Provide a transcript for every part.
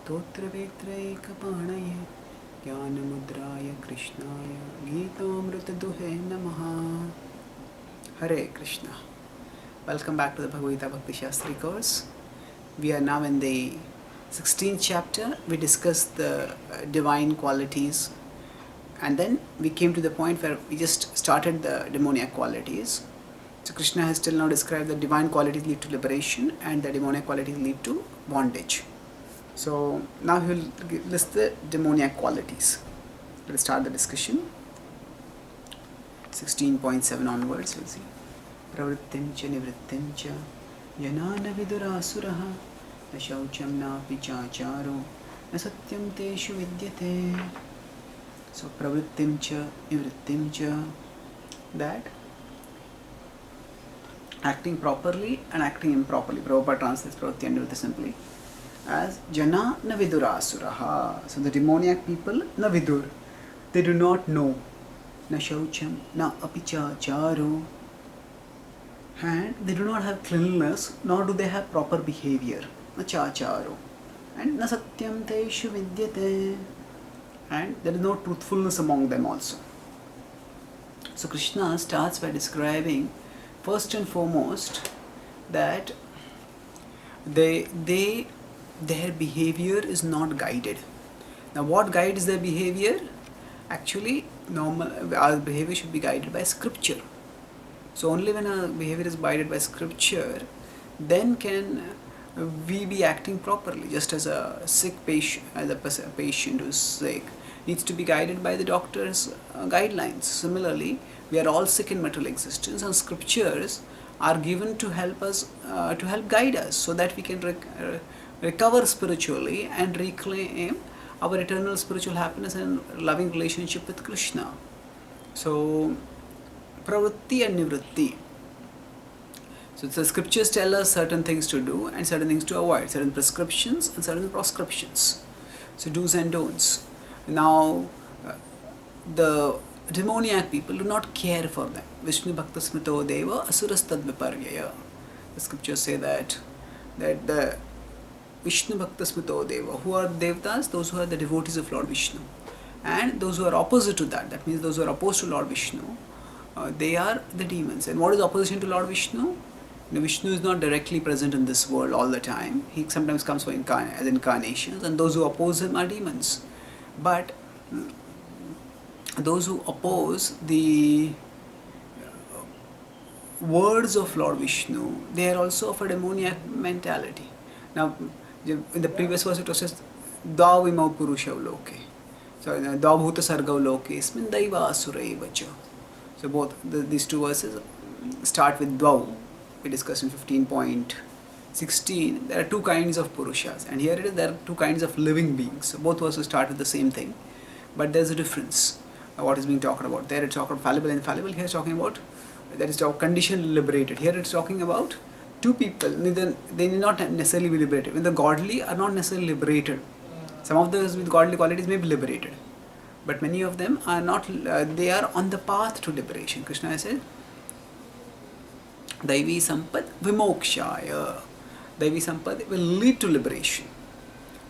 स्तोत्रवेत्रैकपाणये ज्ञानमुद्राय कृष्णाय गीतामृतदुहे नमः. Hare Krishna. Welcome back to the Bhagavad Gita Bhakti Shastri course. We are now in the 16th chapter. We discussed the divine qualities, and then we came to the point where we just started the demoniac qualities. So Krishna has till now described the divine qualities lead to liberation and the demoniac qualities lead to bondage. So now he will list the demoniac qualities. Let's start the discussion. 16.7 onwards, we'll see. Pravrittim cha nivrittim cha yanana vidurasuraha na shaucham na pichacharo na satyam teshu vidyate. So pravrittim cha nivrittim cha, that acting properly and acting improperly. Prabhupada translates pravritti and nivritti simply as jana na vidurasuraha. So the demoniac people na vidur, they do not know. Na shaucham na apichacharo, and they do not have cleanliness, nor do they have proper behavior. Na chacharo, and na satyam teshu vidyate, and there is no truthfulness among them also. So Krishna starts by describing first and foremost that their behavior is not guided. Now what guides their behavior? Actually, our behavior should be guided by scripture. So only when our behavior is guided by scripture, then can we be acting properly. Just as a sick patient, patient who is sick needs to be guided by the doctor's guidelines. Similarly, we are all sick in material existence, and scriptures are given to help us, to help guide us, so that we can recover spiritually and reclaim our eternal spiritual happiness and loving relationship with Krishna. So, pravritti and nivritti. So the scriptures tell us certain things to do and certain things to avoid, certain prescriptions and certain proscriptions. So do's and don'ts. Now, the demoniac people do not care for them. Vishnu bhakta smrito deva asuras tad viparyaya. The scriptures say that the Vishnu Bhakta Smrito Deva, who are Devtas, those who are the devotees of Lord Vishnu, and those who are opposite to that, that means those who are opposed to Lord Vishnu, they are the demons. And what is opposition to Lord Vishnu? Vishnu is not directly present in this world all the time. He sometimes comes for as incarnations, and those who oppose him are demons. But those who oppose the words of Lord Vishnu, they are also of a demoniac mentality. Now, in the previous verse it was just Dvav imau purushav loke. So Dvav bhuta sargav loke ismin daiva asuraiva cha. So both these two verses start with Dvav. We discussed in 15.16. There are two kinds of purushas, and here it is, there are two kinds of living beings. So both verses start with the same thing, but there's a difference. What is being talked about? There it's talking about fallible and infallible. Here it's talking about that is conditioned liberated. Here it's talking about two people, they need not necessarily be liberated. When the godly are not necessarily liberated. Some of those with godly qualities may be liberated, but many of them are not, they are on the path to liberation. Krishna said, Daivi Sampad Vimokshaya. Daivi Sampad will lead to liberation.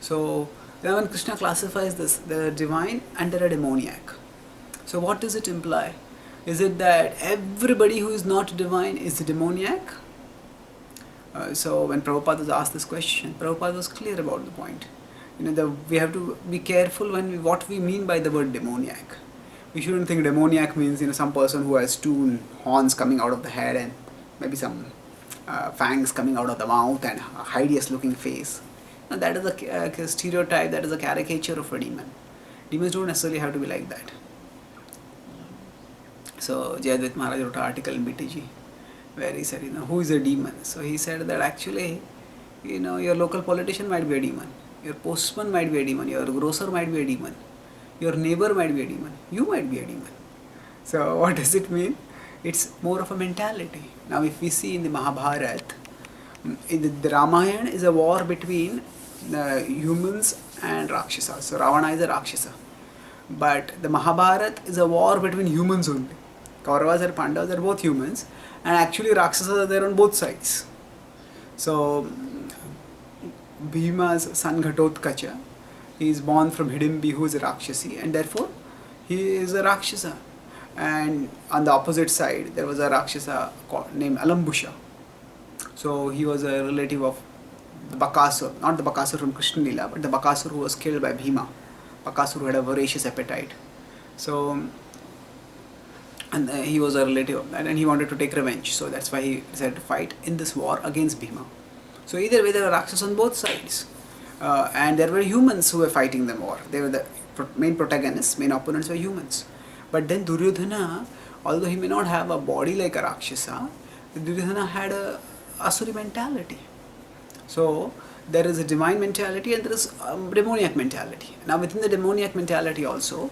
So, now when Krishna classifies this, the divine under a demoniac. So what does it imply? Is it that everybody who is not divine is a demoniac? So when Prabhupada was asked this question, Prabhupada was clear about the point. We have to be careful what we mean by the word demoniac. We shouldn't think demoniac means some person who has two horns coming out of the head and maybe some fangs coming out of the mouth and a hideous looking face. Now, that is a stereotype, that is a caricature of a demon. Demons don't necessarily have to be like that. So Jayadvaita Maharaj wrote an article in BTG where he said, who is a demon? So he said that actually, your local politician might be a demon, your postman might be a demon, your grocer might be a demon, your neighbor might be a demon, you might be a demon. So what does it mean? It's more of a mentality. Now if we see in the Mahabharata, the Ramayana is a war between humans and Rakshasas. So Ravana is a Rakshasa. But the Mahabharata is a war between humans only. Kauravas and Pandavas are both humans, and actually Rakshasas are there on both sides. So Bhima's son Ghatotkacha. He is born from Hidimbi, who is a Rakshasi, and therefore he is a Rakshasa. And on the opposite side, there was a Rakshasa named Alambusha. So he was a relative of the Bakasur, not the Bakasur from Krishna Lila, but the Bakasur who was killed by Bhima. Bakasur who had a voracious appetite. So, and he was a relative of that, and he wanted to take revenge. So that's why he decided to fight in this war against Bhima. So either way, there were Rakshasas on both sides. And there were humans who were fighting the war. They were the main protagonists, main opponents were humans. But then Duryodhana, although he may not have a body like a Rakshasa, Duryodhana had a Asuri mentality. So there is a divine mentality and there is a demoniac mentality. Now within the demoniac mentality also,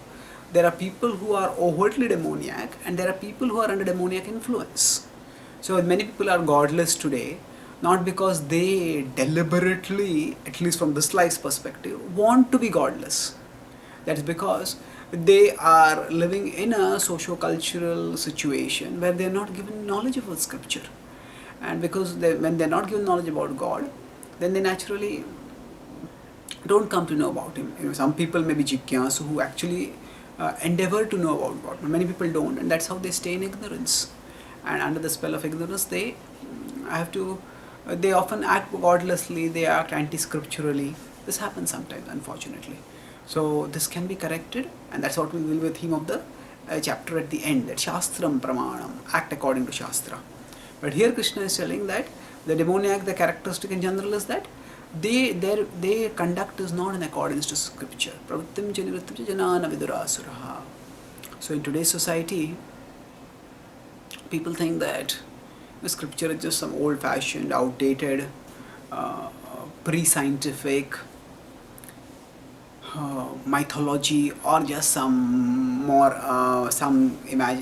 there are people who are overtly demoniac and there are people who are under demoniac influence. So many people are godless today, not because they deliberately, at least from this life's perspective, want to be godless. That's because they are living in a socio-cultural situation where they are not given knowledge about scripture. And because when they are not given knowledge about God, then they naturally don't come to know about Him. Some people may be jikyasu who actually endeavor to know about God, but many people don't, and that's how they stay in ignorance. And under the spell of ignorance, they often act godlessly, they act anti-scripturally. This happens sometimes, unfortunately. So this can be corrected, and that's what we will be the theme of the chapter at the end, that Shastram Pramanam, act according to Shastra. But here Krishna is telling that the demoniac, the characteristic in general is that their conduct is not in accordance to scripture. Pravrittim cha nivrittim cha janana vidurasuraha. So in today's society, people think that the scripture is just some old-fashioned, outdated, pre-scientific mythology, or just some more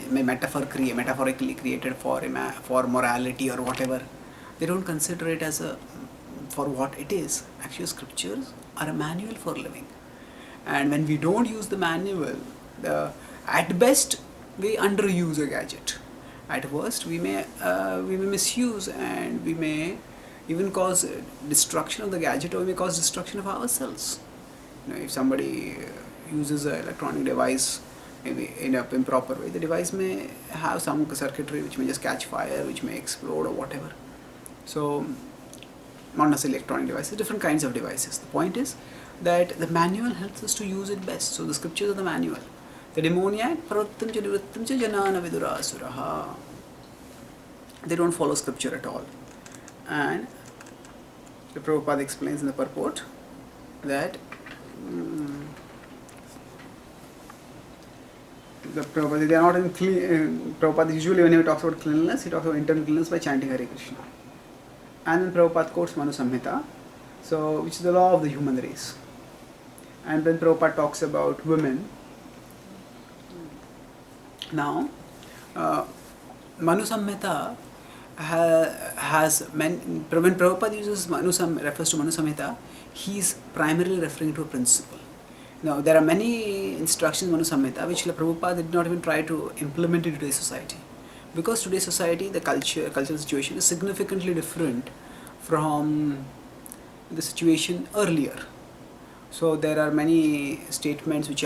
metaphorically created for morality or whatever. They don't consider it as for what it is. Actually, scriptures are a manual for living, and when we don't use the manual, at best we underuse a gadget. At worst, we may misuse, and we may even cause destruction of the gadget, or we may cause destruction of ourselves. If somebody uses an electronic device maybe in an improper way, the device may have some circuitry which may just catch fire, which may explode or whatever. So, not necessarily electronic devices, different kinds of devices. The point is that the manual helps us to use it best. So the scriptures are the manual. The demoniac, pravrittim cha nivrittim cha janana vidurasuraha. They don't follow scripture at all. And the Prabhupada explains in the purport that Prabhupada, they are not in Prabhupada usually when he talks about cleanliness, he talks about internal cleanliness by chanting Hare Krishna. And then Prabhupada quotes Manu Samhita, so which is the law of the human race. And then Prabhupada talks about women. Now, Manu Samhita has when Prabhupada uses refers to Manu Samhita, he is primarily referring to a principle. Now, there are many instructions in Manu Samhita which Prabhupada did not even try to implement in today's society. Because today's society, the cultural situation is significantly different from the situation earlier. So there are many statements which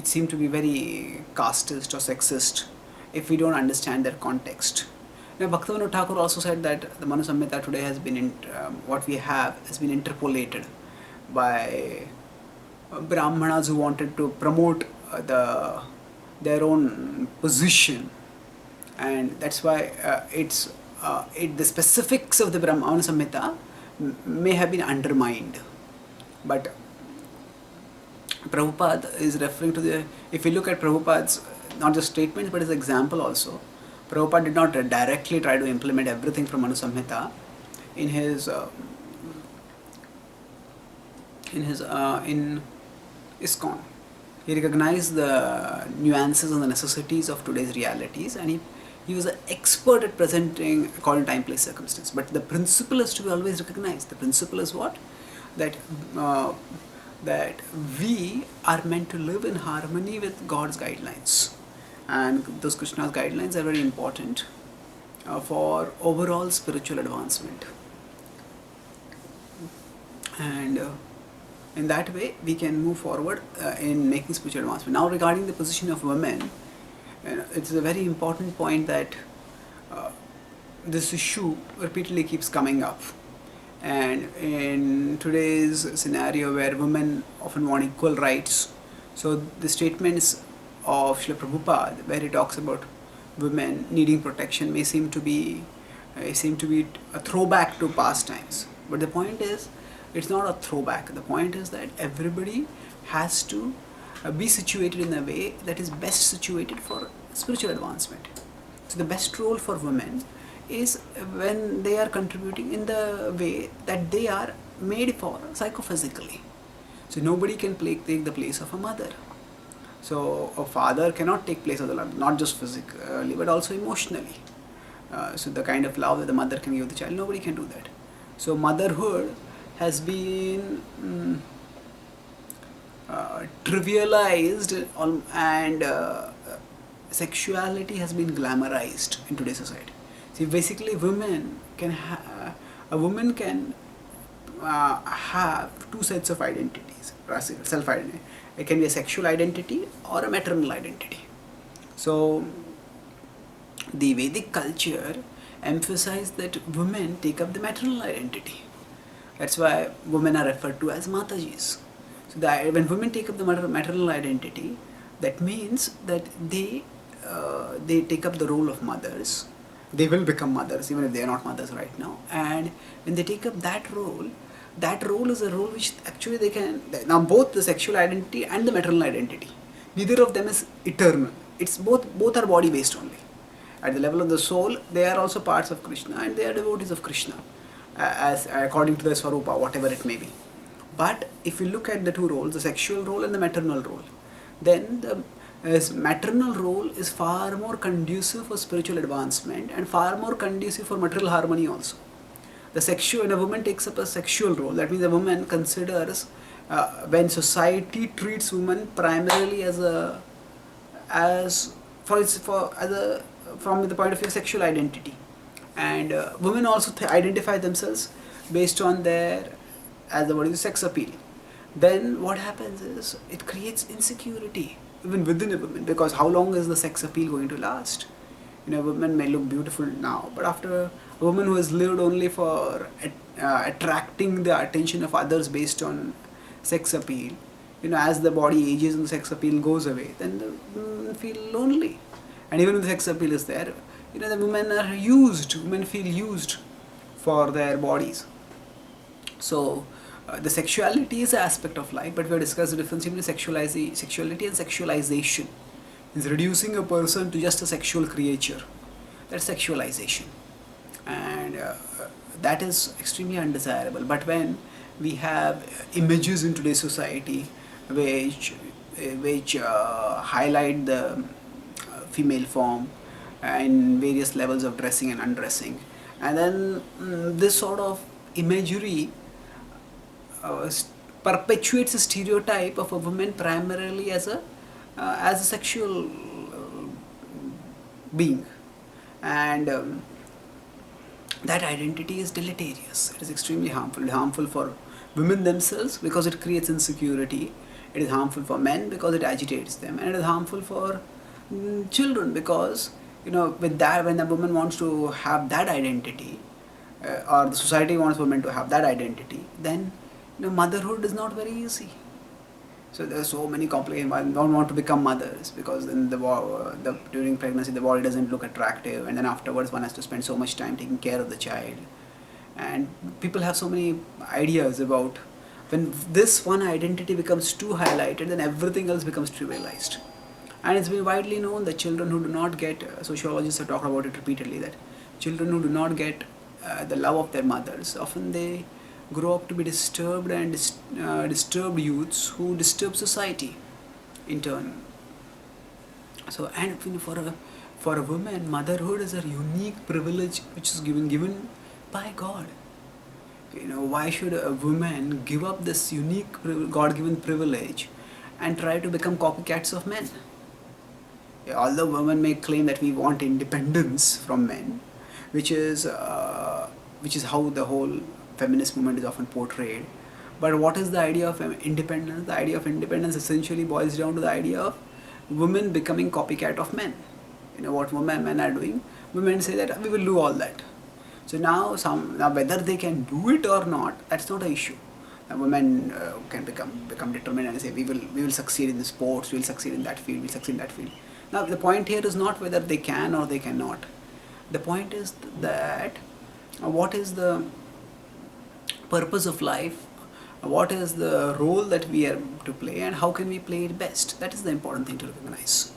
seem to be very casteist or sexist if we don't understand their context. Now, Bhaktivinoda Thakur also said that the Manu Samhita today has been what we have has been interpolated by Brahmanas who wanted to promote their own position, and that's why the specifics of the Manu Samhita may have been undermined. But Prabhupada is referring to if you look at Prabhupada's not just statements but his example also, Prabhupada did not directly try to implement everything from Manu Samhita in ISKCON. He recognized the nuances and the necessities of today's realities, and he was an expert at presenting according to time, place, circumstance. But the principle is to be always recognized. The principle is what? That we are meant to live in harmony with God's guidelines. And those Krishna's guidelines are very important for overall spiritual advancement. And in that way we can move forward in making spiritual advancement. Now regarding the position of women, it's a very important point that this issue repeatedly keeps coming up. And in today's scenario where women often want equal rights, so the statements of Srila Prabhupada where he talks about women needing protection may seem to be a throwback to past times. But the point is, it's not a throwback. The point is that everybody has to be situated in a way that is best situated for spiritual advancement. So the best role for women is when they are contributing in the way that they are made for psychophysically. So nobody can take the place of a mother. So a father cannot take place of the mother, not just physically but also emotionally. So the kind of love that the mother can give the child, nobody can do that. So motherhood has been trivialized, and sexuality has been glamorized in today's society. See, basically, a woman can have two sets of identities, self-identity. It can be a sexual identity or a maternal identity. So the Vedic culture emphasized that women take up the maternal identity. That's why women are referred to as Matajis. So when women take up the maternal identity, that means that they take up the role of mothers. They will become mothers even if they are not mothers right now. And when they take up that role is a role which actually they can, now both the sexual identity and the maternal identity, neither of them is eternal. It's both are body based only. At the level of the soul, they are also parts of Krishna and they are devotees of Krishna, as according to their Swarupa, whatever it may be. But if you look at the two roles, the sexual role and the maternal role, then the maternal role is far more conducive for spiritual advancement and far more conducive for material harmony also. When a woman takes up a sexual role, that means a woman considers, when society treats women primarily from the point of view of sexual identity, and women also identify themselves based on their, as the word is, sex appeal, then what happens is it creates insecurity even within a woman, because how long is the sex appeal going to last? A woman may look beautiful now, but after, a woman who has lived only for attracting the attention of others based on sex appeal, as the body ages and the sex appeal goes away, then the women feel lonely. And even if the sex appeal is there, the women feel used for their bodies. So the sexuality is an aspect of life, but we have discussed the difference between sexuality and sexualization. It's reducing a person to just a sexual creature. That's sexualization. And that is extremely undesirable. But when we have images in today's society which highlight the female form in various levels of dressing and undressing, and then this sort of imagery perpetuates a stereotype of a woman primarily as a sexual being, and that identity is deleterious. It is extremely harmful. It is harmful for women themselves because it creates insecurity. It is harmful for men because it agitates them, and it is harmful for children because with that, when a woman wants to have that identity, or the society wants women to have that identity, then motherhood is not very easy. So there are so many complications. Why don't want to become mothers, because then during pregnancy the body doesn't look attractive, and then afterwards one has to spend so much time taking care of the child. And people have so many ideas about, when this one identity becomes too highlighted, then everything else becomes trivialized. And it's been widely known that children who do not get, sociologists have talked about it repeatedly, that children who do not get the love of their mothers, often they grow up to be disturbed and disturbed youths who disturb society in turn. So, and for a woman, motherhood is a unique privilege which is given by God. Why should a woman give up this unique God-given privilege and try to become copycats of men? Although women may claim that we want independence from men, which is how the whole feminist movement is often portrayed, But what is the idea of independence? The idea of independence essentially boils down to the idea of women becoming copycat of men. What men are doing, women say that we will do all that. So now whether they can do it or not, that's not an issue. Women can become determined and say we will succeed in the sports, we will succeed in that field, we will succeed in that field. Now the point here is not whether they can or they cannot. The point is that what is the purpose of life, what is the role that we are to play, and how can we play it best. That is the important thing to recognize.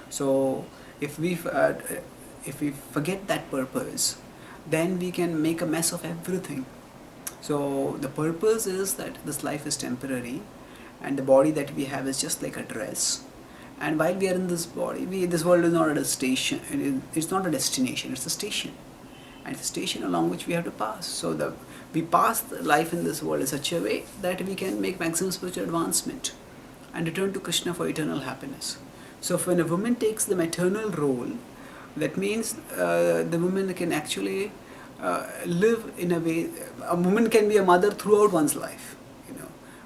So if we forget that purpose, then we can make a mess of everything. So the purpose is that this life is temporary, and the body that we have is just like a dress. And while we are in this body, this world is not a station. It's not a destination. It's a station, and it's a station along which we have to pass. So we pass the life in this world in such a way that we can make maximum spiritual advancement and return to Krishna for eternal happiness. So when a woman takes the maternal role, that means the woman can actually live in a way. A woman can be a mother throughout one's life.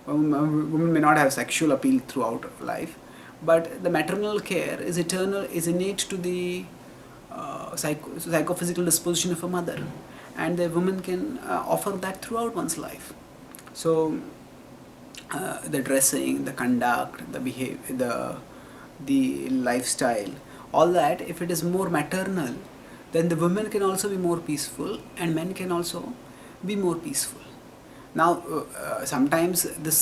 A woman may not have sexual appeal throughout life, but the maternal care is eternal, is innate to the psychophysical disposition of a mother, and the woman can offer that throughout one's life. So the dressing, the conduct, the behavior, the lifestyle, all that, if it is more maternal, then the women can also be more peaceful and men can also be more peaceful. Now sometimes this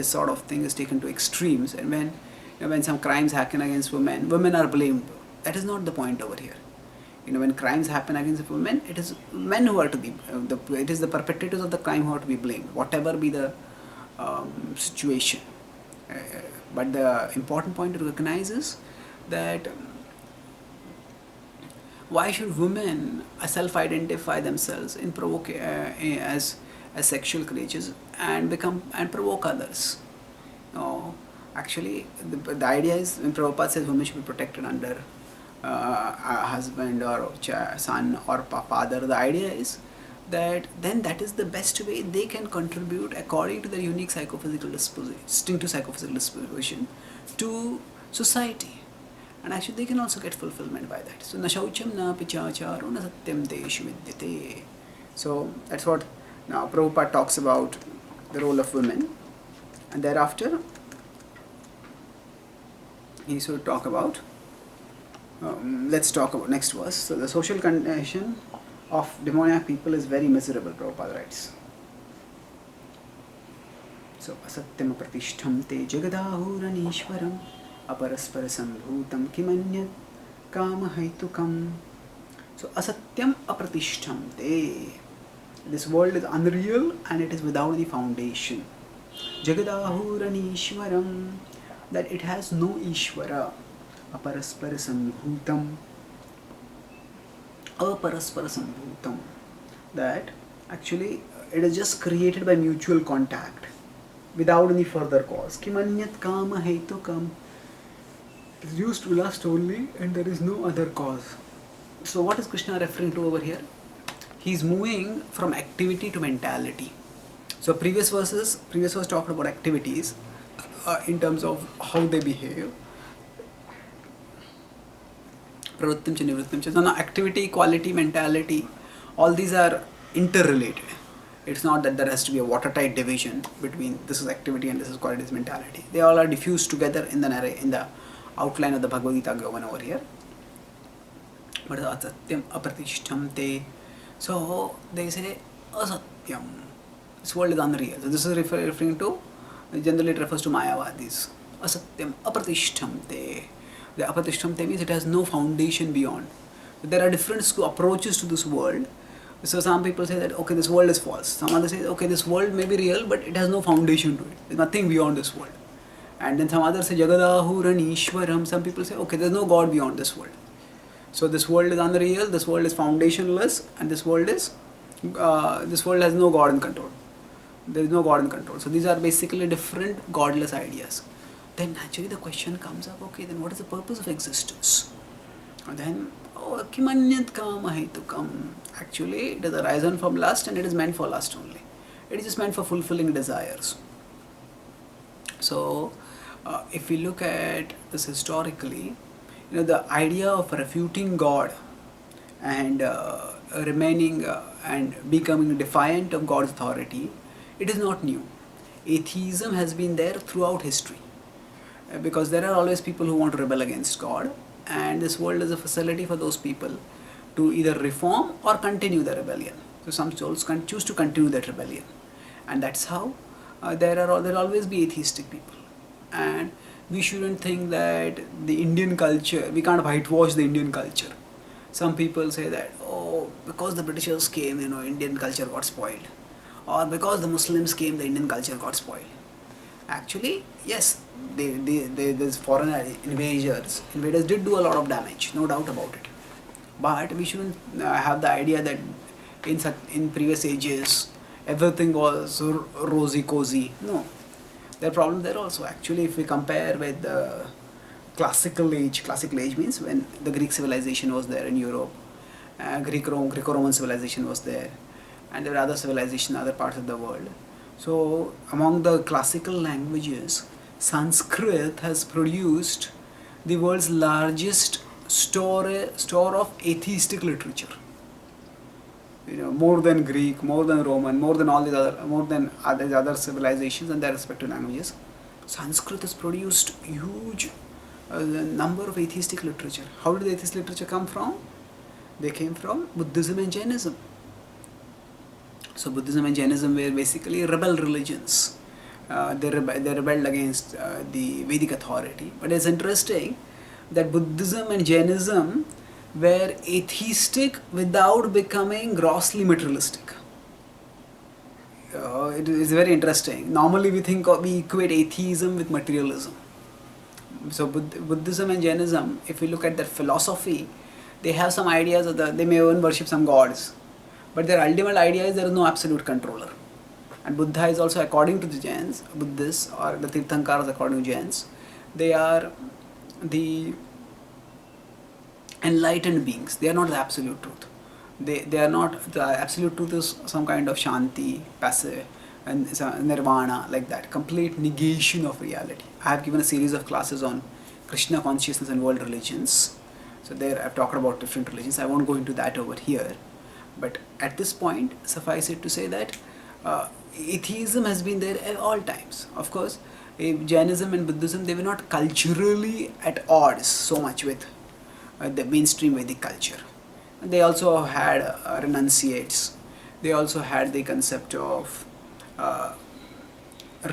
sort of thing is taken to extremes, and when some crimes happen against women are blamed. That is not the point over here. When crimes happen against women, it is men who are to be it is the perpetrators of the crime who are to be blamed, whatever be the situation. But the important point to recognize is that why should women self-identify themselves as sexual creatures and provoke others? Actually, the idea is, when Prabhupada says women should be protected under a husband or son or father, the idea is that then that is the best way they can contribute according to their unique distinctive psychophysical disposition to society. And actually they can also get fulfillment by that. So na shaucham na pichacharo na satyam teshu vidyate. So that's what now Prabhupada talks about the role of women, and thereafter he should talk about let's talk about next verse. So the social condition of demoniac people is very miserable, Prabhupada writes. So asatyam pratishtham te jagadahuranishwaram aparaspara sambhutam kimanyat kama haitukam. So asatyam apratishtham te. This world is unreal and it is without any foundation. Jagadahuranishwaram, that it has no Ishvara. Aparaspara sambhutam. Aparaspara sambhutam, that actually it is just created by mutual contact without any further cause. Kimanyat kama haitukam. It is used to lust only and there is no other cause. So what is Krishna referring to over here? He is moving from activity to mentality. So previous verse talked about activities in terms of how they behave. Pravrittim cha nivrittim cha. So now activity, quality, mentality, all these are interrelated. It's not that there has to be a watertight division between this is activity and this is quality, this is mentality. They all are diffused together in the outline of the Bhagavad Gita given over here. But asatyam apratishtham te. So they say asatyam. This world is unreal. So this is referring to, generally it refers to Mayavadis. Asatyam apratishtham te. The apratishtham te means it has no foundation beyond. There are different approaches to this world. So some people say that okay, this world is false. Some others say okay, this world may be real, but it has no foundation to it. There's nothing beyond this world. And then some others say Jagadahuran Ishwaram. Some people say okay, there's no God beyond this world. So this world is unreal, this world is foundationless, and this world has no God in control. There is no God in control. So these are basically different godless ideas. Then naturally the question comes up, okay, then what is the purpose of existence? And then, kimanyat kama haitukam. Actually, it is arisen from lust and it is meant for lust only. It is just meant for fulfilling desires. So, if we look at this historically, the idea of refuting God and remaining and becoming defiant of God's authority, it is not new. Atheism has been there throughout history, because there are always people who want to rebel against God, and this world is a facility for those people to either reform or continue the rebellion. So some souls can choose to continue that rebellion, and that's how there'll always be atheistic people. And we shouldn't think that the Indian culture, we can't whitewash the Indian culture. Some people say that, oh, because the Britishers came, Indian culture got spoiled, or because the Muslims came, the Indian culture got spoiled. Actually, yes, these foreign invaders did do a lot of damage, no doubt about it. But we shouldn't have the idea that in previous ages everything was rosy cozy. No, there are problems there also. Actually, if we compare with the classical age means when the Greek civilization was there in Europe, Greco-Roman civilization was there, and there were other civilizations in other parts of the world. So among the classical languages, Sanskrit has produced the world's largest store of atheistic literature. More than Greek, more than Roman, more than other civilizations and their respective languages. Sanskrit has produced huge number of atheistic literature. How did the atheistic literature come from? They came from Buddhism and Jainism. So Buddhism and Jainism were basically rebel religions. They rebelled against the Vedic authority. But it's interesting that Buddhism and Jainism were atheistic without becoming grossly materialistic. It is very interesting. Normally we equate atheism with materialism. So Buddhism and Jainism, if we look at their philosophy, they have some ideas they may even worship some gods. But their ultimate idea is there is no absolute controller. And Buddha is also, according to the Jains, Buddhists or the Tirthankaras according to Jains, they are the enlightened beings. They are not the absolute truth. They are not, the absolute truth is some kind of shanti, passive, and nirvana, like that. Complete negation of reality. I have given a series of classes on Krishna consciousness and world religions. So there I've talked about different religions. I won't go into that over here. But at this point, suffice it to say that atheism has been there at all times. Of course, Jainism and Buddhism, they were not culturally at odds so much with the mainstream Vedic culture. And they also had renunciates. They also had the concept of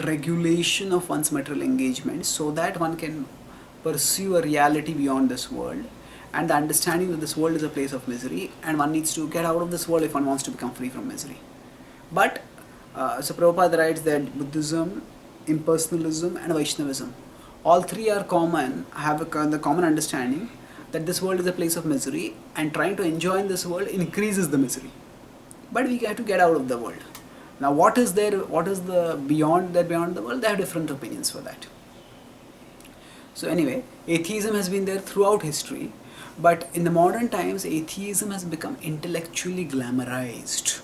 regulation of one's material engagement so that one can pursue a reality beyond this world, and the understanding that this world is a place of misery and one needs to get out of this world if one wants to become free from misery. But so Prabhupada writes that Buddhism, impersonalism and Vaishnavism, all three are common, have the common understanding that this world is a place of misery and trying to enjoy in this world increases the misery. But we have to get out of the world. Now what is the beyond the world? They have different opinions for that. So anyway, atheism has been there throughout history. But in the modern times, atheism has become intellectually glamorized.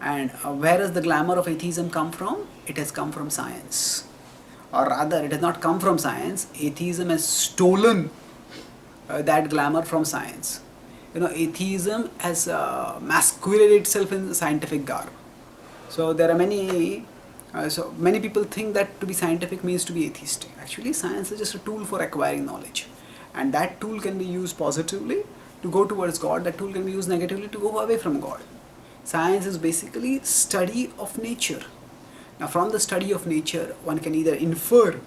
And where does the glamour of atheism come from? It has come from science. Or rather, it has not come from science. Atheism has stolen that glamour from science. Atheism has masqueraded itself in scientific garb. So there are many people think that to be scientific means to be atheistic. Actually, science is just a tool for acquiring knowledge. And that tool can be used positively to go towards God. That tool can be used negatively to go away from God. Science is basically study of nature. Now from the study of nature, one can either infer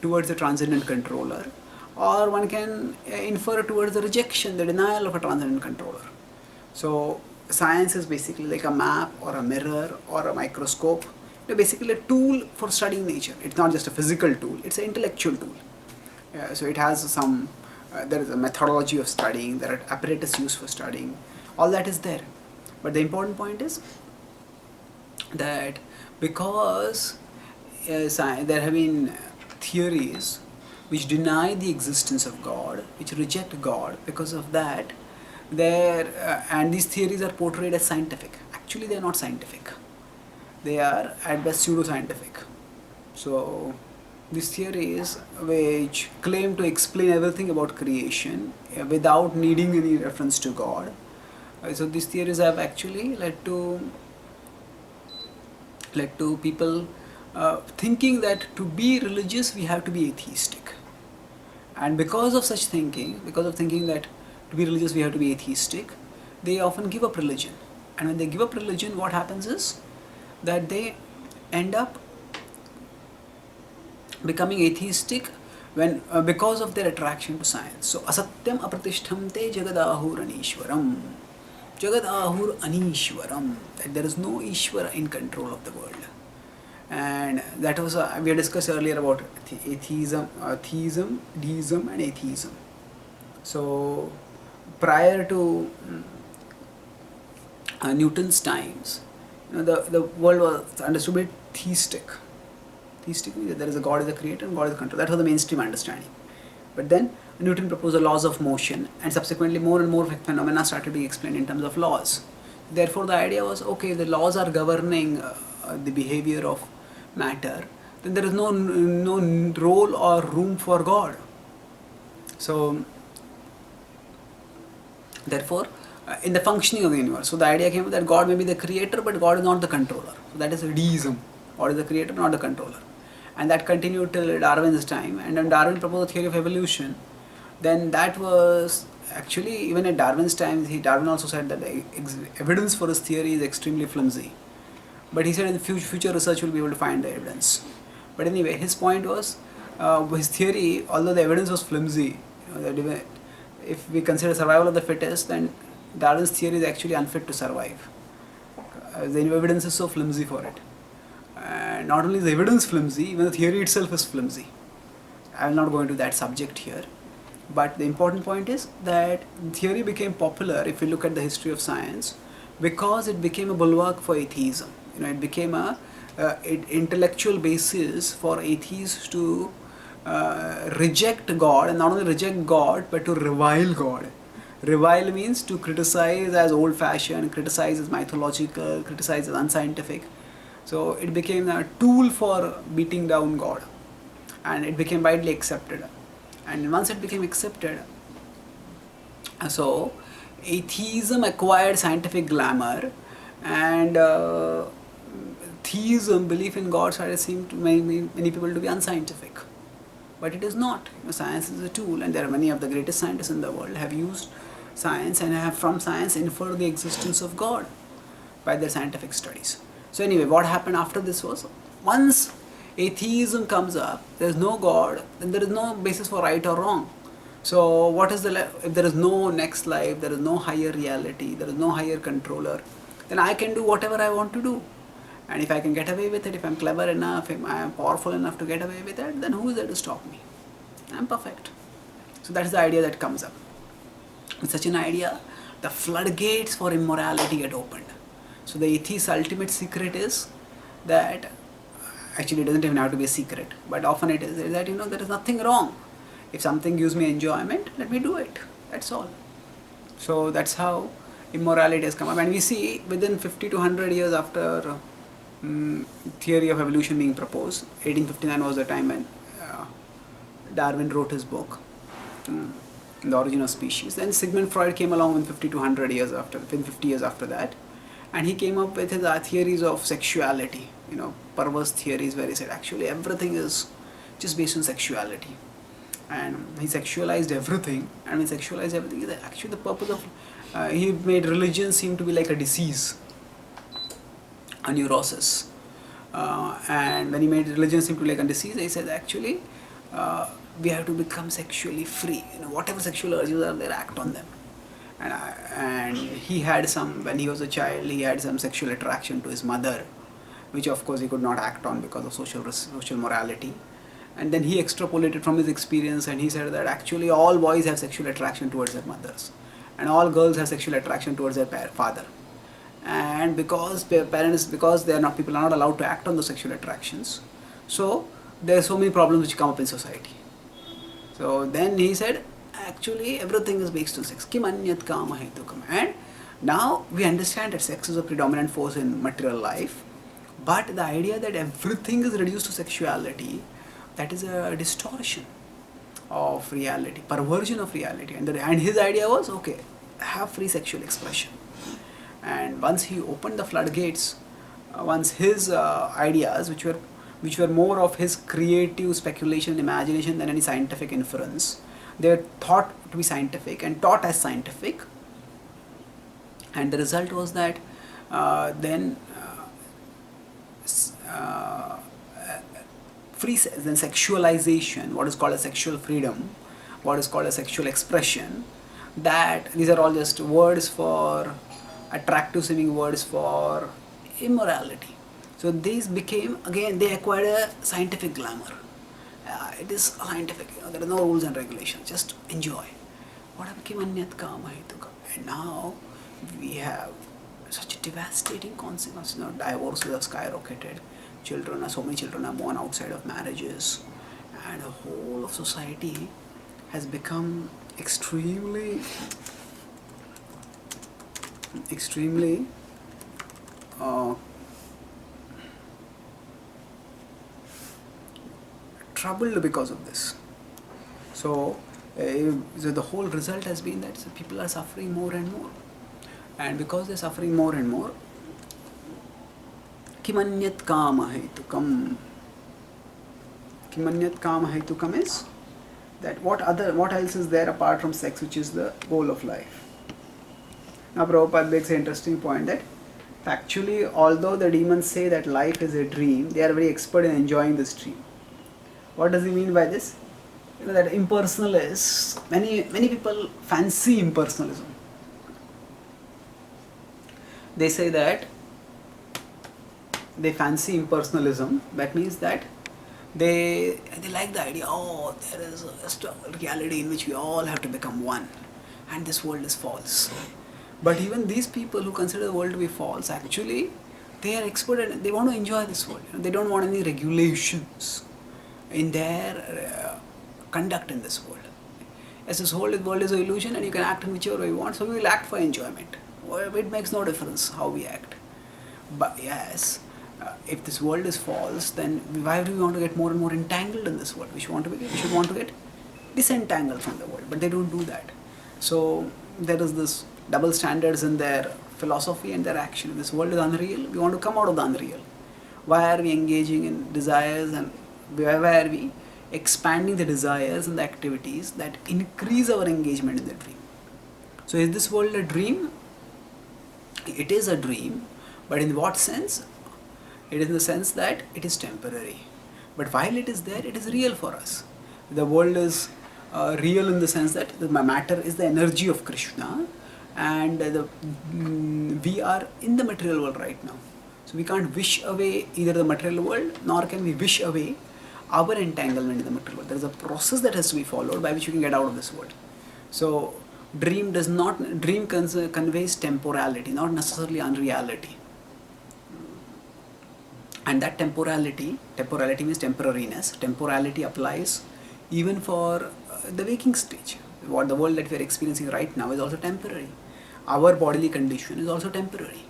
towards the transcendent controller, or one can infer towards the rejection, the denial of a transcendent controller. So science is basically like a map or a mirror or a microscope. Basically a tool for studying nature. It's not just a physical tool, it's an intellectual tool. So it has some, there is a methodology of studying, there are apparatus used for studying, all that is there. But the important point is that because there have been theories which deny the existence of God, which reject God, because of that, and these theories are portrayed as scientific. Actually, they are not scientific. they are at best pseudoscientific. So these theories which claim to explain everything about creation without needing any reference to God. So these theories have actually led to people thinking that to be religious we have to be atheistic. And because of such thinking, because of thinking that to be religious we have to be atheistic, they often give up religion. And when they give up religion, what happens is that they end up becoming atheistic when because of their attraction to science. So asatyam apratishtamte jagadahur anishwaram. Jagadahur anishwaram. That there is no Ishvara in control of the world. And that was we had discussed earlier about theism, deism and atheism. So prior to Newton's times, the world was understood to be theistic. Theistic means that there is a God is the creator and God is the controller. That was the mainstream understanding. But then Newton proposed the laws of motion, and subsequently more and more phenomena started being explained in terms of laws. Therefore, the idea was, okay, the laws are governing the behavior of matter, then there is no role or room for God. So therefore, in the functioning of the universe, so the idea came that God may be the creator, but God is not the controller. So that is deism. God is the creator, not the controller. And that continued till Darwin's time. And when Darwin proposed the theory of evolution, then that was actually, even at Darwin's time, Darwin also said that the evidence for his theory is extremely flimsy. But he said in the future research will be able to find the evidence. But anyway, his point was, his theory, although the evidence was flimsy, if we consider survival of the fittest, then Darwin's theory is actually unfit to survive. The evidence is so flimsy for it. And not only is the evidence flimsy, even the theory itself is flimsy. I will not go into that subject here. But the important point is that theory became popular, if you look at the history of science, because it became a bulwark for atheism. It became an intellectual basis for atheists to reject God, and not only reject God, but to revile God. Revile means to criticize as old-fashioned, criticize as mythological, criticize as unscientific. So it became a tool for beating down God, and it became widely accepted. And once it became accepted, so atheism acquired scientific glamour, and theism, belief in God, started seem to many people to be unscientific. But it is not. Science is a tool, and there are many of the greatest scientists in the world have used science and have from science inferred the existence of God by their scientific studies. So anyway, what happened after this was, once atheism comes up, there is no God, then there is no basis for right or wrong. So what is if there is no next life, there is no higher reality, there is no higher controller, then I can do whatever I want to do. And if I can get away with it, if I'm clever enough, if I am powerful enough to get away with it, then who is there to stop me? I'm perfect. So that is the idea that comes up. With such an idea, the floodgates for immorality get opened. So the atheist's ultimate secret is that, actually it doesn't even have to be a secret, but often it is that, there is nothing wrong. If something gives me enjoyment, let me do it. That's all. So that's how immorality has come up. And we see within 50 to 100 years after theory of evolution being proposed, 1859 was the time when Darwin wrote his book, The Origin of Species. Then Sigmund Freud came along within 50 to 100 years after, within 50 years after that, and he came up with his theories of sexuality, perverse theories, where he said actually everything is just based on sexuality. And he sexualized everything, and when he sexualized everything, actually the purpose of, he made religion seem to be like a disease, a neurosis. And when he made religion seem to be like a disease, he said actually we have to become sexually free. Whatever sexual urges are there, act on them. And he had when he was a child, he had some sexual attraction to his mother, which of course he could not act on because of social morality. And then he extrapolated from his experience, and he said that actually all boys have sexual attraction towards their mothers, and all girls have sexual attraction towards their father. And because people are not allowed to act on those sexual attractions, so there are so many problems which come up in society. So then he said, actually everything is based on sex. Kim anyat kama hetukam. And now we understand that sex is a predominant force in material life, But the idea that everything is reduced to sexuality, that is a distortion of reality, perversion of reality. And his idea was, okay, have free sexual expression. And once he opened the floodgates, once his ideas, which were more of his creative speculation, imagination than any scientific inference, they were thought to be scientific and taught as scientific. And the result was that then then sexualization, what is called a sexual freedom, what is called a sexual expression, that these are all just words for attractive seeming words for immorality. So these became, again, they acquired a scientific glamour. It is scientific, there are no rules and regulations, just enjoy. And now we have such devastating consequences. Divorces have skyrocketed. So many children are born outside of marriages, and the whole of society has become extremely troubled because of this. So the whole result has been that people are suffering more and more, and because they're suffering more and more, kimanyat kama hetukam. Kimanyat kama hetukam is that what else is there apart from sex, which is the goal of life. Now Prabhupada makes an interesting point that actually, although the demons say that life is a dream, they are very expert in enjoying this dream. What does he mean by this? That impersonalists, many people fancy impersonalism. They say that they fancy impersonalism. That means that they like the idea, there is a reality in which we all have to become one, and this world is false. But even these people who consider the world to be false, actually, they are expert and they want to enjoy this world. They don't want any regulations in their conduct in this world. As this whole world is an illusion and you can act in whichever way you want, so we will act for enjoyment. It makes no difference how we act. But yes, if this world is false, then why do we want to get more and more entangled in this world? We should want to get disentangled from the world, but they don't do that. So there is this double standards in their philosophy and their action. This world is unreal. We want to come out of the unreal. Why are we engaging in desires, and why are we expanding the desires and the activities that increase our engagement in the dream? So is this world a dream? It is a dream, but in what sense? It is in the sense that it is temporary. But while it is there, it is real for us. The world is real in the sense that the matter is the energy of Krishna, and we are in the material world right now. So we can't wish away either the material world, nor can we wish away our entanglement in the material world. There is a process that has to be followed by which we can get out of this world. So dream conveys temporality, not necessarily unreality. And that temporality means temporariness. Temporality applies even for the waking stage. What the world that we are experiencing right now is also temporary. Our bodily condition is also temporary.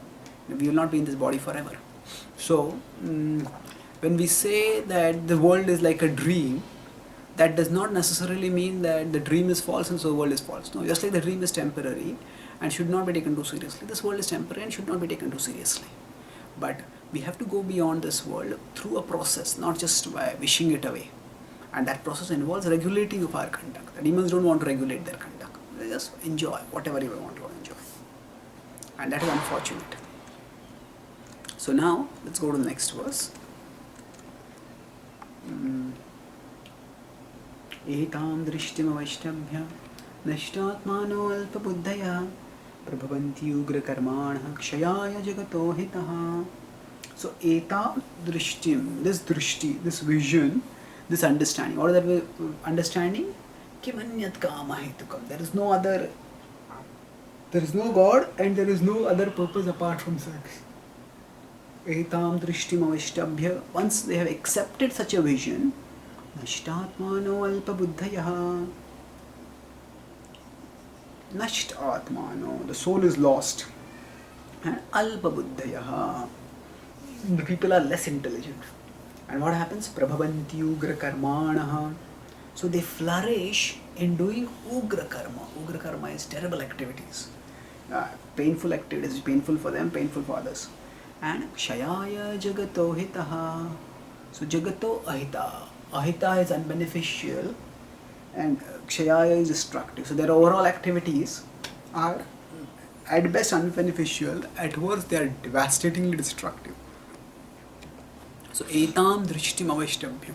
We will not be in this body forever. So when we say that the world is like a dream, that does not necessarily mean that the dream is false and so the world is false. No, just like the dream is temporary and should not be taken too seriously, this world is temporary and should not be taken too seriously. But we have to go beyond this world through a process, not just by wishing it away. And that process involves regulating of our conduct. The demons don't want to regulate their conduct. They just enjoy whatever you want to enjoy. And that is unfortunate. So now, let's go to the next verse. Etam drishtim avashtabhya nashtatmano alpa buddhaya prabhavanti ugra karmanah kshayaya jagato hitaha. So etam drishtim, this drishti, this vision, this understanding. What is that understanding? Kimanyat kama hetukam. There is no other, there is no God and there is no other purpose apart from sex. Etam drishtim avashtabhya. Once they have accepted such a vision, nashtatmano alpa buddhayaha. Nasht atmano, the soul is lost. And alpa buddhayaha, the people are less intelligent. And what happens? Prabhavanti ugra karmanaha. So they flourish in doing ugra karma. Ugra karma is terrible activities. Painful activities, painful for them, painful for others. And kshayaya jagato hitaha. So jagato ahita. Ahita is unbeneficial and kshayaya is destructive. So their overall activities are at best unbeneficial, at worst they are devastatingly destructive. So etam drishtim avashtabhyam.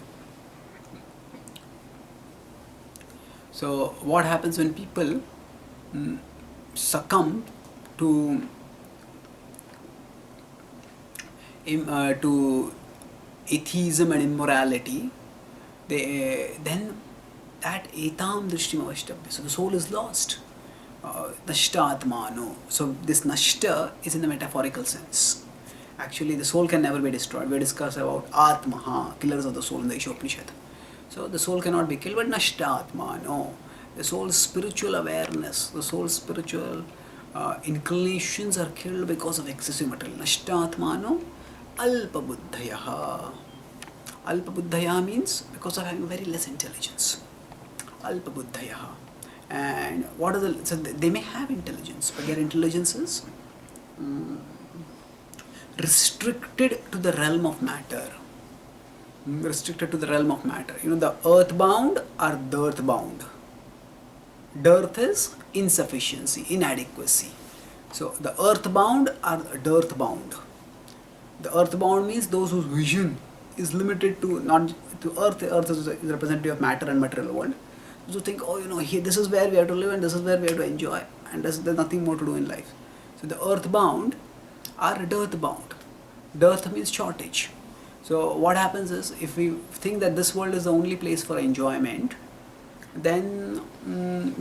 So what happens when people succumb to atheism and immorality? Then that etam drishtim avashtabhyam. So the soul is lost. Nashta atmano. So this nashta is in the metaphorical sense. Actually, the soul can never be destroyed. We discussed about atmaha, killers of the soul in the Ishopanishad. So the soul cannot be killed, but nashta atmano. The soul's spiritual awareness, the soul's spiritual inclinations are killed because of excessive material. Nashta atmano alpa buddhayaha. Alpa buddhaya means because of having very less intelligence. Alpa buddhayaha. And what are so they may have intelligence, but their intelligence is restricted to the realm of matter. Restricted to the realm of matter. You know, the earthbound are dearth-bound. Dearth is insufficiency, inadequacy. So the earthbound are dearth-bound. The earthbound means those whose vision is limited to not to earth. Earth is representative of matter and material world. So think, oh, you know, here, this is where we have to live and this is where we have to enjoy, and there's nothing more to do in life. So the earthbound are dearth-bound. Dearth means shortage. So what happens is, if we think that this world is the only place for enjoyment, then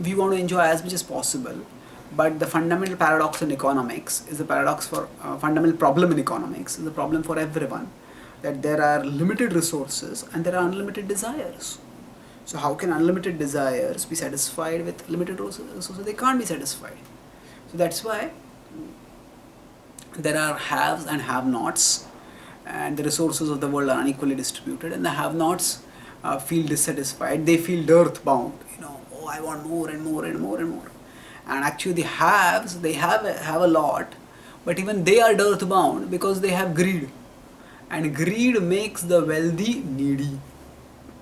we want to enjoy as much as possible. But the fundamental paradox in economics is the paradox for fundamental problem in economics is the problem for everyone, that there are limited resources and there are unlimited desires. So how can unlimited desires be satisfied with limited resources? They can't be satisfied. So that's why there are haves and have-nots, and the resources of the world are unequally distributed, and the have-nots feel dissatisfied. They feel dearth-bound. You know, oh, I want more and more and more and more. And actually the haves, they have a lot, but even they are dearth-bound because they have greed. And greed makes the wealthy needy.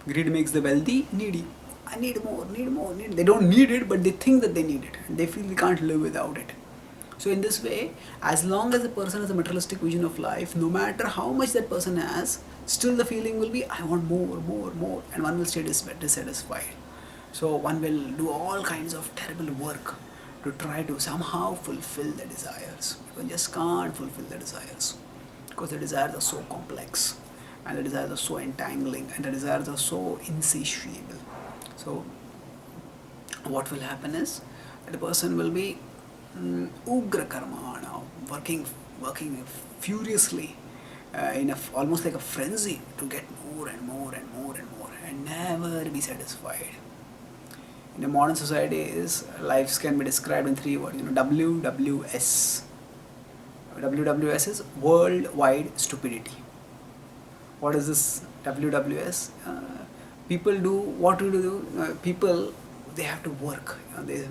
Greed makes the wealthy needy. I need more, need more, need. They don't need it, but they think that they need it. And they feel they can't live without it. So in this way, as long as the person has a materialistic vision of life, no matter how much that person has, still the feeling will be, I want more, more, more. And one will stay dissatisfied. So one will do all kinds of terrible work to try to somehow fulfill the desires. One just can't fulfill the desires, because the desires are so complex, and the desires are so entangling, and the desires are so insatiable. So what will happen is that the person will be ugra karma now, working furiously in almost like a frenzy to get more and more and more and more, and never be satisfied. In a modern society, lives can be described in 3 words. You know, WWS. WWS is worldwide stupidity. What is this WWS? People do what to do. People, they have to work. You know, they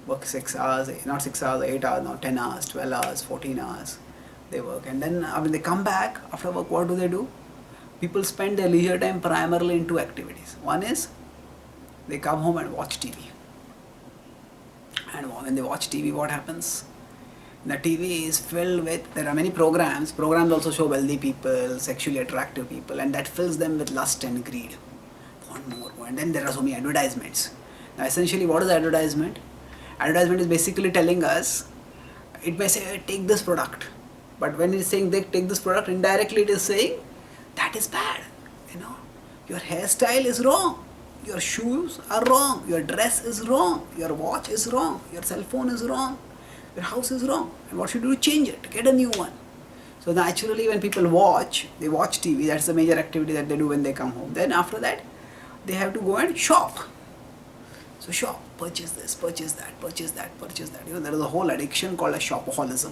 work 6 hours, not 6 hours, 8 hours, now 10 hours, 12 hours, 14 hours. They work, and then when they come back after work, what do? People spend their leisure time primarily in 2 activities. One is they come home and watch TV. And when they watch TV, what happens? The TV is filled with, there are many programs. Programs also show wealthy people, sexually attractive people, and that fills them with lust and greed. Want more. And then there are so many advertisements. Now essentially, what is advertisement? Advertisement is basically telling us, it may say, take this product. But when it's saying take this product, indirectly it is saying, that is bad. You know, your hairstyle is wrong. Your shoes are wrong, your dress is wrong, your watch is wrong, your cell phone is wrong, your house is wrong. And what should you do? Change it, get a new one. So naturally when people watch, they watch TV, that's the major activity that they do when they come home. Then after that, they have to go and shop. So shop, purchase this, purchase that, purchase that, purchase that. You know, there is a whole addiction called as shopaholism.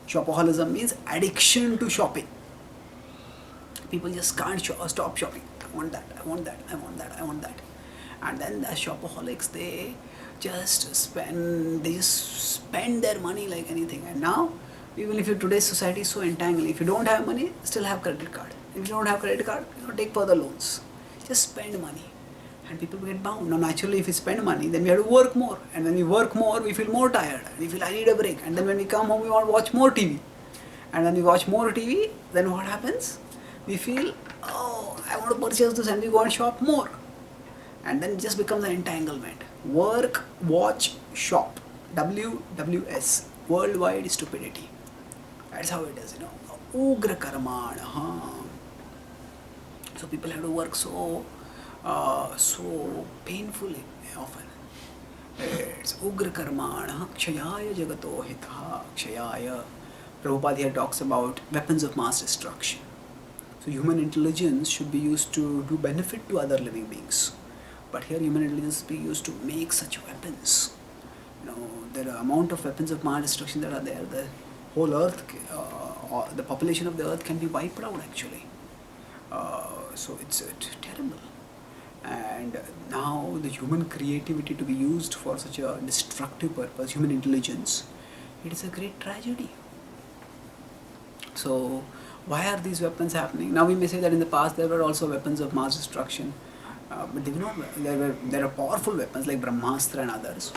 Shopaholism means addiction to shopping. People just can't stop shopping. I want that, I want that, I want that, I want that. And then the shopaholics, they just spend their money like anything. And now, even if today's society is so entangled, if you don't have money, still have credit card. If you don't have credit card, take further loans. Just spend money. And people get bound. Now naturally, if we spend money, then we have to work more. And when we work more, we feel more tired. And we feel, I need a break. And then when we come home, we want to watch more TV. And when we watch more TV, then what happens? We feel, oh, I want to purchase this, and we go and shop more. And then it just becomes an entanglement. Work, watch, shop. WWS. Worldwide stupidity. That's how it is, Ugra karmana. So people have to work so painfully often. It's ugra karmana kshayaya jagato hitaha kshayaya. Prabhupada here talks about weapons of mass destruction. So human intelligence should be used to do benefit to other living beings. But here human intelligence be used to make such weapons. The amount of weapons of mass destruction that are there, the whole earth, the population of the earth can be wiped out actually. So it's terrible. And now the human creativity to be used for such a destructive purpose, human intelligence, it is a great tragedy. So why are these weapons happening? Now we may say that in the past there were also weapons of mass destruction, but they were not. There are powerful weapons like Brahmastra and others,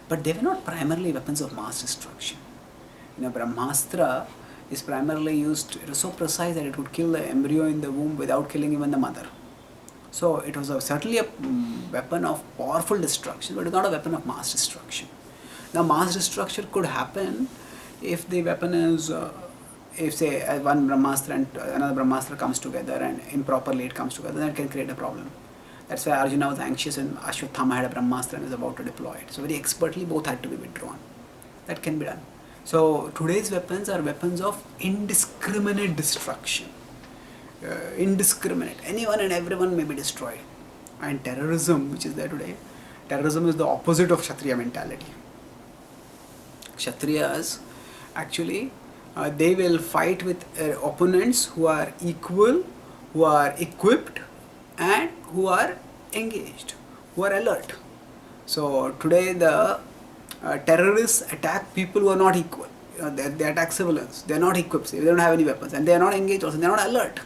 but they were not primarily weapons of mass destruction. Brahmastra is primarily used. It was so precise that it would kill the embryo in the womb without killing even the mother. So it was certainly a weapon of powerful destruction, but it was not a weapon of mass destruction. Now mass destruction could happen if the weapon is, if say one Brahmastra and another Brahmastra comes together and improperly it comes together, then it can create a problem. That's why Arjuna was anxious and Ashwatthama had a Brahmastra and was about to deploy it. So very expertly both had to be withdrawn. That can be done. So today's weapons are weapons of indiscriminate destruction. Indiscriminate. Anyone and everyone may be destroyed. And terrorism, which is there today, terrorism is the opposite of Kshatriya mentality. Kshatriyas, actually, they will fight with opponents who are equal, who are equipped, and who are engaged, who are alert. So today the terrorists attack people who are not equal. They attack civilians. They are not equipped. They don't have any weapons, and they are not engaged. Also, they are not alert.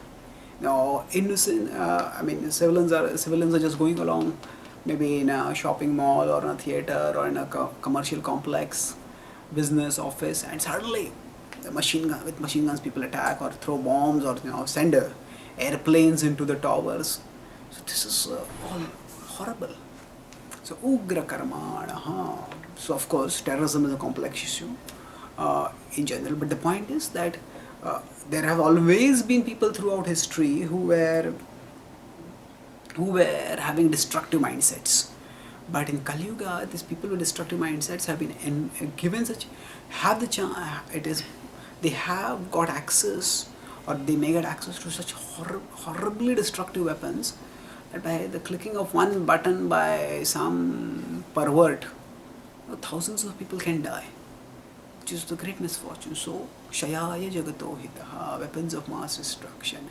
Now, innocent. Civilians are just going along, maybe in a shopping mall or in a theater or in a commercial complex, business office, and suddenly, with machine guns, people attack or throw bombs or send airplanes into the towers. So this is all horrible. So ugra karmana. So of course, terrorism is a complex issue in general. But the point is that there have always been people throughout history who were having destructive mindsets. But in Kali Yuga, these people with destructive mindsets have been given they have got access, or they may get access to such horribly destructive weapons that by the clicking of one button by some pervert, thousands of people can die, which is the great misfortune. So, Shayaya Jagato Hitaha, weapons of mass destruction.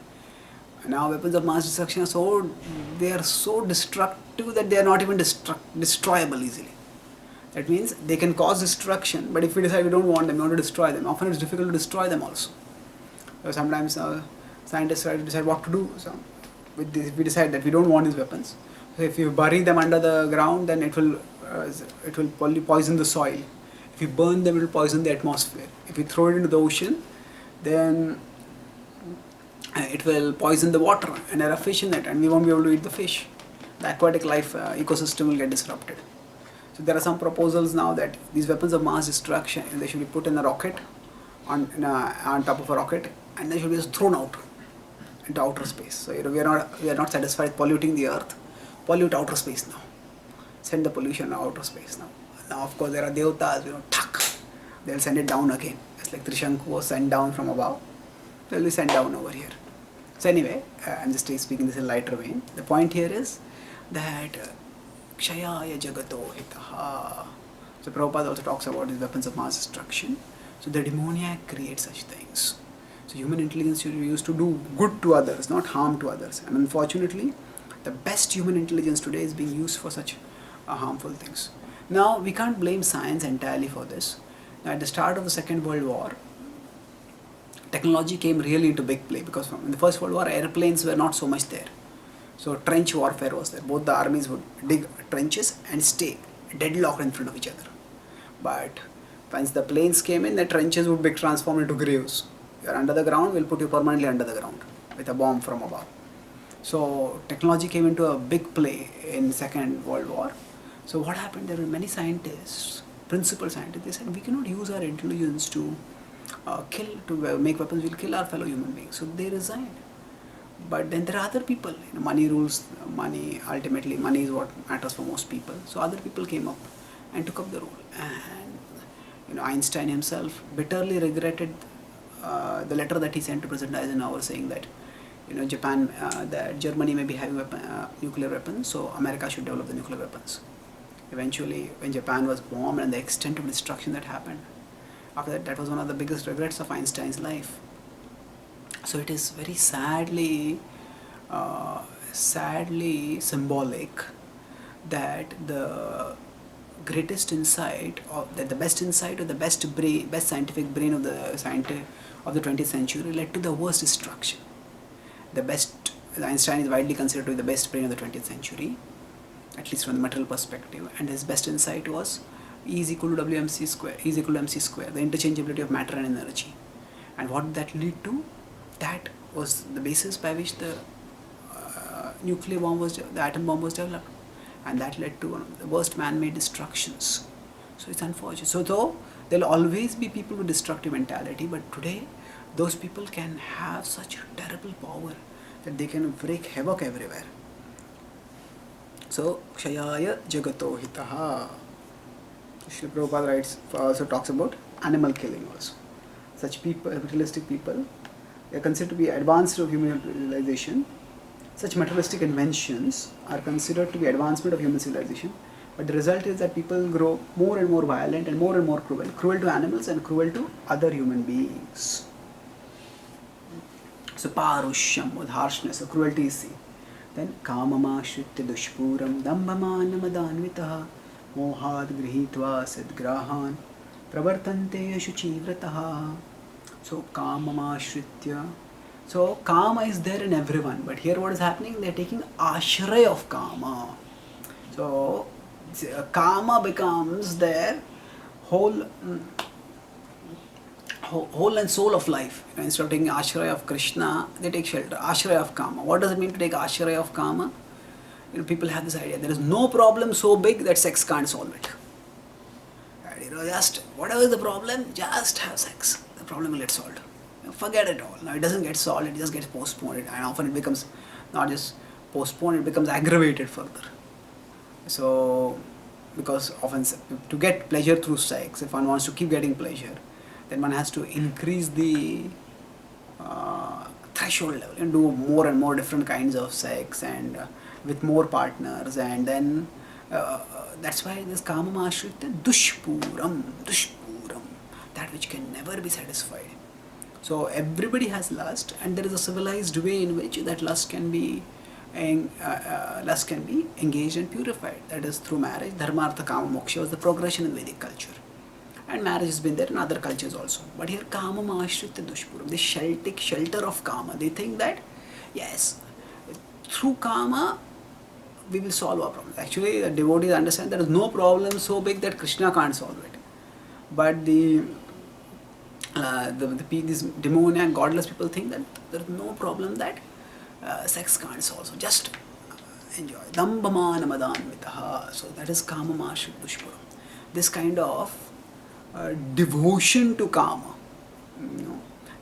Now, weapons of mass destruction are so destructive that they are not even destroyable easily. That means they can cause destruction, but if we decide we don't want them, we want to destroy them, often it's difficult to destroy them also. So sometimes scientists try to decide what to do. So we decide that we don't want these weapons. So if you bury them under the ground, then it will probably poison the soil. If you burn them, it will poison the atmosphere. If you throw it into the ocean, then it will poison the water, and there are fish in it, and we won't be able to eat the fish. The aquatic life ecosystem will get disrupted. So there are some proposals now that these weapons of mass destruction, they should be put in a rocket, on top of a rocket, and they should be just thrown out into outer space. So we are not satisfied polluting the earth. Pollute outer space now. Send the pollution to outer space now. Now of course there are devatas, they'll send it down again. It's like Trishanku was sent down from above. They'll be sent down over here. So anyway, I'm just speaking this in a lighter vein. The point here is that Kshayaya Jagato Hitaha. So Prabhupada also talks about these weapons of mass destruction. So the demoniac creates such things. So human intelligence should be used to do good to others, not harm to others. And unfortunately, the best human intelligence today is being used for such harmful things. Now, we can't blame science entirely for this. Now, at the start of the Second World War, technology came really into big play, because in the First World War, airplanes were not so much there. So trench warfare was there. Both the armies would dig trenches and stay deadlocked in front of each other. But once the planes came in, the trenches would be transformed into graves. You're under the ground, we'll put you permanently under the ground with a bomb from above. So technology came into a big play in Second World War. So what happened? There were many scientists, principal scientists. They said we cannot use our intelligence to make weapons. We'll kill our fellow human beings. So they resigned. But then there are other people. Money rules. Ultimately, money is what matters for most people. So other people came up and took up the role. And Einstein himself bitterly regretted the letter that he sent to President Eisenhower, saying that Japan, that Germany may be having nuclear weapons, so America should develop the nuclear weapons. Eventually, when Japan was bombed and the extent of destruction that happened, after that, that was one of the biggest regrets of Einstein's life. So it is very sadly symbolic that the greatest insight, or that the best insight, or the best scientific brain of the 20th century led to the worst destruction. Einstein is widely considered to be the best brain of the 20th century, at least from the material perspective, and his best insight was E is equal to mc square, the interchangeability of matter and energy. And what did that lead to? That was the basis by which the atom bomb was developed, and that led to one of the worst man-made destructions. So it's unfortunate. So though there will always be people with destructive mentality, but today those people can have such terrible power that they can wreak havoc everywhere. So Kshayaya Jagato Hitaha. Srila Prabhupada also talks about animal killing also. Such people, materialistic people, they are considered to be advanced of human civilization. Such materialistic inventions are considered to be advancement of human civilization. But the result is that people grow more and more violent and more cruel to animals and cruel to other human beings. So parushyam, with harshness, so cruelty is seen. Then kamama shritya dushpuram dambhamanamadhanvitaha mohad grihitva sidgrahan pravartante ashuchivrataha. So kamama shritya. So kama is there in everyone, but here what is happening? They are taking ashray of kama. So kama becomes their whole and soul of life. Instead of taking ashray of Krishna, they take shelter. Ashray of kama. What does it mean to take ashray of kama? People have this idea. There is no problem so big that sex can't solve it. And, just whatever is the problem, just have sex. The problem will get solved. Forget it all. Now it doesn't get solved. It just gets postponed, and often it becomes not just postponed. It becomes aggravated further. So, because often to get pleasure through sex, if one wants to keep getting pleasure, then one has to increase the threshold level and do more and more different kinds of sex and with more partners, and then that's why this kamama ashrita dushpuram, that which can never be satisfied. So everybody has lust, and there is a civilized way in which that lust can be engaged and purified. That is through marriage. Dharma, artha, kama, moksha was the progression in Vedic culture. And marriage has been there in other cultures also. But here, kama ashrita dushpuram, this shelter of kama. They think that, yes, through kama, we will solve our problems. Actually, the devotees understand there is no problem so big that Krishna can't solve it. But these demoniac, godless people think that there is no problem that sex can't solve. So just enjoy. Dambhamanamadhanvitaha. So that is kama ashrita dushpuram. This kind of devotion to kama,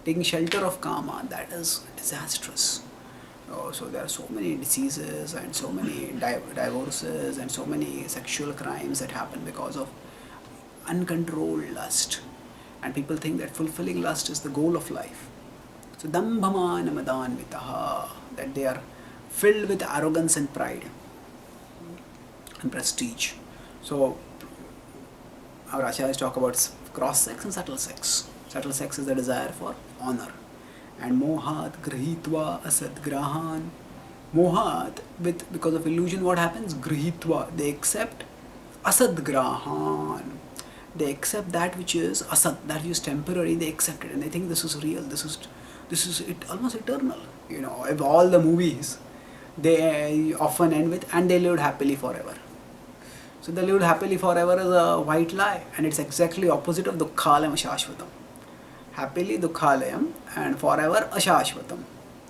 taking shelter of kama, that is disastrous. So there are so many diseases and so many divorces and so many sexual crimes that happen because of uncontrolled lust. And people think that fulfilling lust is the goal of life. So dambhamanamadhanvitaha, that they are filled with arrogance and pride and prestige. So our acharyas talk about cross sex and subtle sex. Subtle sex is the desire for honor, And mohat grihitva asadgrahan. Mohat, because of illusion, what happens? Grihitva, they accept asadgrahan. They accept that which is asad, that which is temporary. They accept it and they think this is real. This is it, almost eternal. You know, if all the movies, they often end with and they lived happily forever. So they lived happily forever is a white lie, and it's exactly opposite of dukkhalayam ashashvatam. Happily dukkhalayam and forever ashashvatam.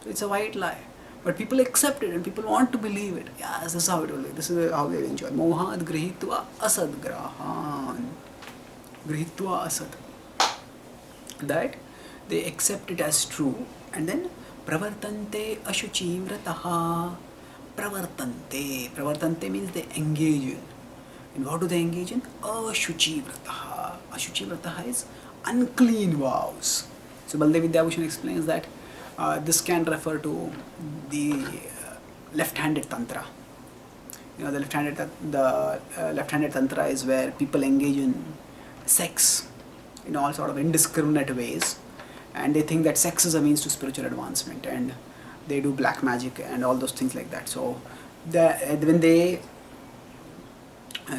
So it's a white lie. But people accept it and people want to believe it. Yes, this is how it will be. This is how they will enjoy. Mohat grihitva asadgrahan. Grihitva asad. That they accept it as true, and then pravartante ashuchi vrataha. Pravartante means they engage in. And what do they engage in? Ashuchi vrataha. Ashuchi vrataha is unclean vows. So Baldev Vidyabhushan explains that this can refer to the left-handed tantra. You know, the left-handed tantra is where people engage in sex in all sort of indiscriminate ways, and they think that sex is a means to spiritual advancement, and they do black magic and all those things like that. So when they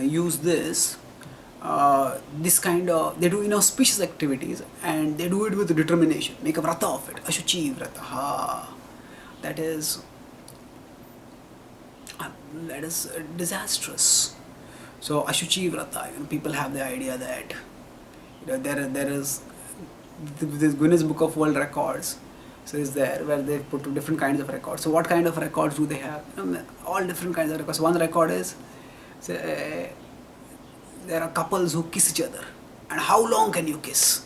use this kind of, they do inauspicious activities and they do it with determination, make a vrata of it, ashuchi vrataha. That is disastrous. So ashuchi vrata, people have the idea that there is this Guinness Book of World Records. So is there where they put different kinds of records. So what kind of records do they have? All different kinds of records. One record is, there are couples who kiss each other. And how long can you kiss?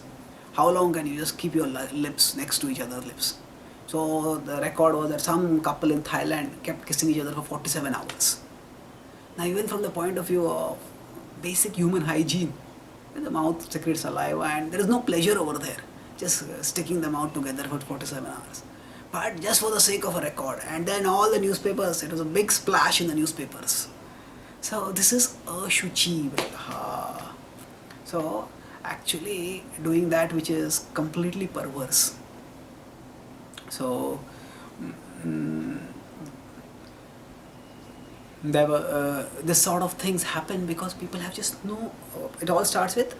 How long can you just keep your lips next to each other's lips? So the record was that some couple in Thailand kept kissing each other for 47 hours. Now even from the point of view of basic human hygiene, the mouth secretes saliva and there is no pleasure over there, just sticking them out together for 47 hours. But just for the sake of a record, and then all the newspapers, it was a big splash in the newspapers. So this is ashuchi vrataha. So actually doing that which is completely perverse. So this sort of things happen because people have just no, it all starts with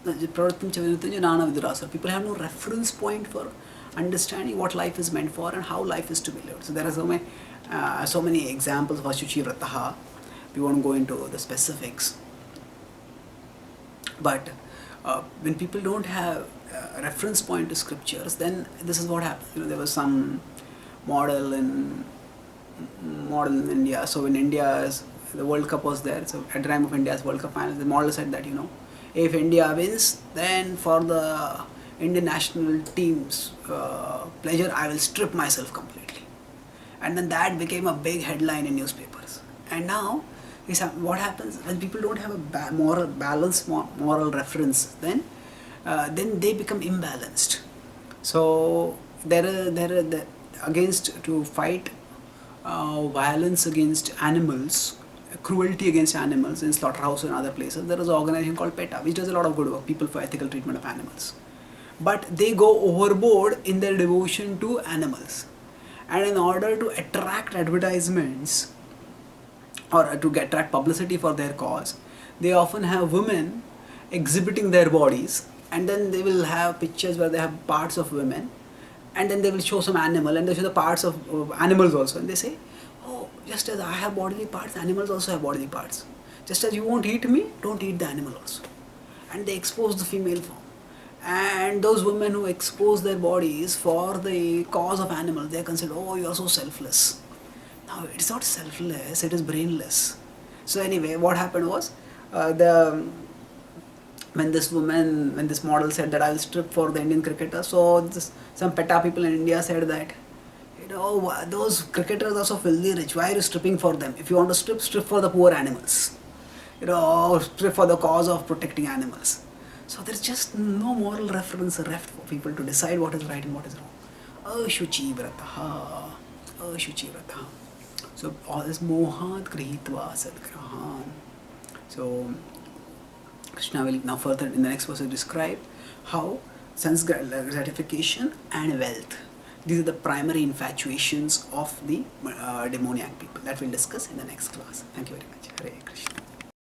people have no reference point for understanding what life is meant for and how life is to be lived. So there are so many examples of ashuchi vrataha. We won't go into the specifics, but when people don't have a reference point to scriptures, then this is what happens. There was some model in India. So in India's, the World Cup was there. So at the time of India's World Cup finals, the model said that if India wins, then for the Indian national team's pleasure, I will strip myself completely. And then that became a big headline in newspapers. And now, what happens when people don't have a moral balance, moral reference? Then they become imbalanced. So to fight violence against animals, cruelty against animals in slaughterhouse and other places, there is an organization called PETA, which does a lot of good work, People for Ethical Treatment of Animals. But they go overboard in their devotion to animals. And in order to attract advertisements or to attract publicity for their cause, they often have women exhibiting their bodies, and then they will have pictures where they have parts of women, and then they will show some animal and they show the parts of animals also, and they say, oh, just as I have bodily parts, animals also have bodily parts. Just as you won't eat me, don't eat the animal also. And they expose the female form. And those women who expose their bodies for the cause of animals, they are considered, oh, you are so selfless. Now, it's not selfless, it is brainless. So anyway, what happened was, when this model said that I will strip for the Indian cricketer, so some PETA people in India said that, those cricketers are so filthy rich, why are you stripping for them? If you want to strip for the poor animals. Strip for the cause of protecting animals. So there's just no moral reference left for people to decide what is right and what is wrong. Ashuchi vrataha. Ashuchi vrataha. So all this mohat grihitva sadgrahan. So Krishna will now further in the next verse describe how sense gratification and wealth These are the primary infatuations of the demoniac people that we'll discuss in the next class. Thank you very much.